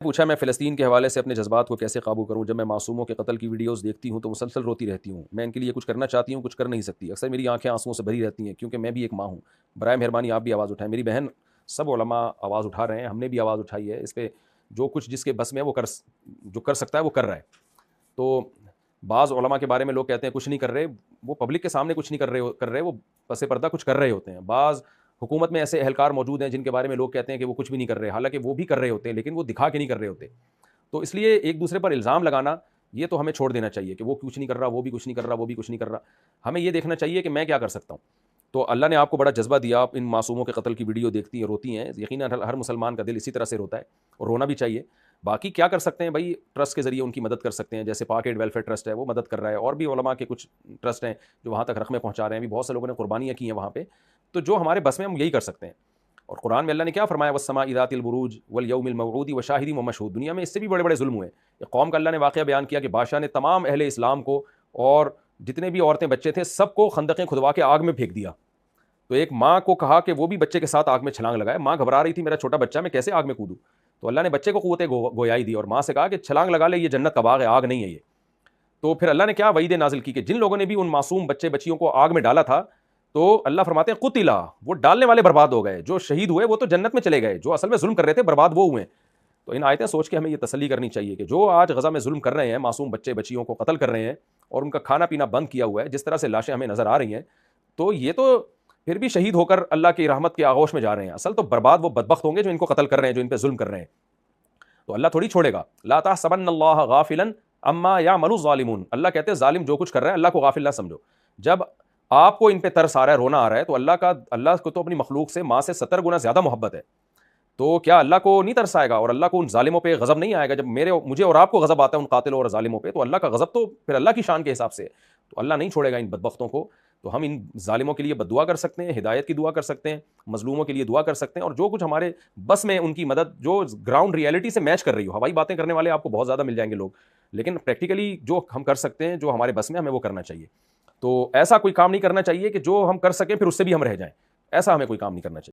پوچھا میں فلسطین کے حوالے سے اپنے جذبات کو کیسے قابو کروں؟ جب میں معصوموں کے قتل کی ویڈیوز دیکھتی ہوں تو مسلسل روتی رہتی ہوں. میں ان کے لیے کچھ کرنا چاہتی ہوں، کچھ کر نہیں سکتی. اکثر میری آنکھیں آنسوؤں سے بھری رہتی ہیں کیونکہ میں بھی ایک ماں ہوں. برائے مہربانی آپ بھی آواز اٹھائیں. میری بہن، سب علماء آواز اٹھا رہے ہیں، ہم نے بھی آواز اٹھائی ہے اس پہ. جو کچھ جس کے بس میں وہ جو کر سکتا ہے وہ کر رہا ہے. تو بعض علماء کے بارے میں لوگ کہتے ہیں کچھ نہیں کر رہے، وہ پبلک کے سامنے کچھ نہیں کر رہے، وہ پس پردہ کچھ کر رہے ہوتے ہیں. بعض حکومت میں ایسے اہلکار موجود ہیں جن کے بارے میں لوگ کہتے ہیں کہ وہ کچھ بھی نہیں کر رہے، حالانکہ وہ بھی کر رہے ہوتے ہیں لیکن وہ دکھا کے نہیں کر رہے ہوتے. تو اس لیے ایک دوسرے پر الزام لگانا یہ تو ہمیں چھوڑ دینا چاہیے کہ وہ کچھ نہیں کر رہا، وہ بھی کچھ نہیں کر رہا، وہ بھی کچھ نہیں کر رہا. ہمیں یہ دیکھنا چاہیے کہ میں کیا کر سکتا ہوں. تو اللہ نے آپ کو بڑا جذبہ دیا، آپ ان معصوموں کے قتل کی ویڈیو دیکھتی ہیں، روتی ہیں. یقیناً ہر مسلمان کا دل اسی طرح سے روتا ہے اور رونا بھی چاہیے. باقی کیا کر سکتے ہیں بھائی؟ ٹرسٹ کے ذریعے ان کی مدد کر سکتے ہیں، جیسے پاک ایڈ ویلفیئر ٹرسٹ ہے وہ مدد کر رہا ہے، اور بھی علماء کے کچھ ٹرسٹ ہیں جو وہاں تک رقمیں پہنچا رہے ہیں. ابھی بہت سے لوگوں نے قربانیاں کی ہیں وہاں پہ. تو جو ہمارے بس میں ہم یہی کر سکتے ہیں. اور قرآن میں اللہ نے کیا فرمایا؟ والسماء ذات البروج والیوم الموعود وشاہد ومشہود. دنیا میں اس سے بھی بڑے بڑے ظلم ہوئے. ایک قوم کا اللہ نے واقعہ بیان کیا کہ بادشاہ نے تمام اہل اسلام کو اور جتنے بھی عورتیں بچے تھے سب کو خندقیں کھدوا کے آگ میں پھینک دیا. تو ایک ماں کو کہا کہ وہ بھی بچے کے ساتھ آگ میں چھلانگ لگائے. ماں گھبرا رہی تھی، میرا چھوٹا بچہ، میں کیسے آگ میں کودوں؟ تو اللہ نے بچے کو قوت گویائی دی اور ماں سے کہا کہ چھلانگ لگا لے، یہ جنت کا باغ ہے، آگ نہیں ہے یہ. تو پھر اللہ نے کیا وعید نازل کی کہ جن لوگوں نے بھی ان معصوم بچے بچیوں کو آگ میں ڈالا تھا، تو اللہ فرماتے ہیں قتلا، وہ ڈالنے والے برباد ہو گئے. جو شہید ہوئے وہ تو جنت میں چلے گئے، جو اصل میں ظلم کر رہے تھے برباد وہ ہوئے. تو ان آیتیں سوچ کے ہمیں یہ تسلی کرنی چاہیے کہ جو آج غزہ میں ظلم کر رہے ہیں، معصوم بچے بچیوں کو قتل کر رہے ہیں اور ان کا کھانا پینا بند کیا ہوا ہے، جس طرح سے لاشیں ہمیں نظر آ رہی ہیں، تو یہ تو پھر بھی شہید ہو کر اللہ کی رحمت کے آغوش میں جا رہے ہیں. اصل تو برباد وہ بدبخت ہوں گے جو ان کو قتل کر رہے ہیں، جو ان پہ ظلم کر رہے ہیں. تو اللہ تھوڑی چھوڑے گا. لا تحسبن اللہ غافلا اما یعمل الظالمون. اللہ کہتے ہیں ظالم جو کچھ کر رہا ہے اللہ کو غافل نہ سمجھو. جب آپ کو ان پہ ترس آ رہا ہے، رونا آ رہا ہے، تو اللہ کو تو اپنی مخلوق سے ماں سے 70 گنا زیادہ محبت ہے. تو کیا اللہ کو نہیں ترس آئے گا اور اللہ کو ان ظالموں پہ غضب نہیں آئے گا؟ جب مجھے اور آپ کو غضب آتا ہے ان قاتلوں اور ظالموں پہ، تو اللہ کا غضب تو پھر اللہ کی شان کے حساب سے. تو اللہ نہیں چھوڑے گا ان بدبختوں کو. تو ہم ان ظالموں کے لیے بد دعا کر سکتے ہیں، ہدایت کی دعا کر سکتے ہیں، مظلوموں کے لیے دعا کر سکتے ہیں، اور جو کچھ ہمارے بس میں ان کی مدد جو گراؤنڈ ریئلٹی سے میچ کر رہی ہو. ہوائی باتیں کرنے والے آپ کو بہت زیادہ مل جائیں گے لوگ، لیکن پریکٹیکلی جو ہم کر سکتے ہیں، جو ہمارے بس میں، ہمیں وہ کرنا چاہیے. تو ایسا کوئی کام نہیں کرنا چاہیے کہ جو ہم کر سکیں پھر اس سے بھی ہم رہ جائیں. ایسا ہمیں کوئی کام نہیں کرنا چاہیے.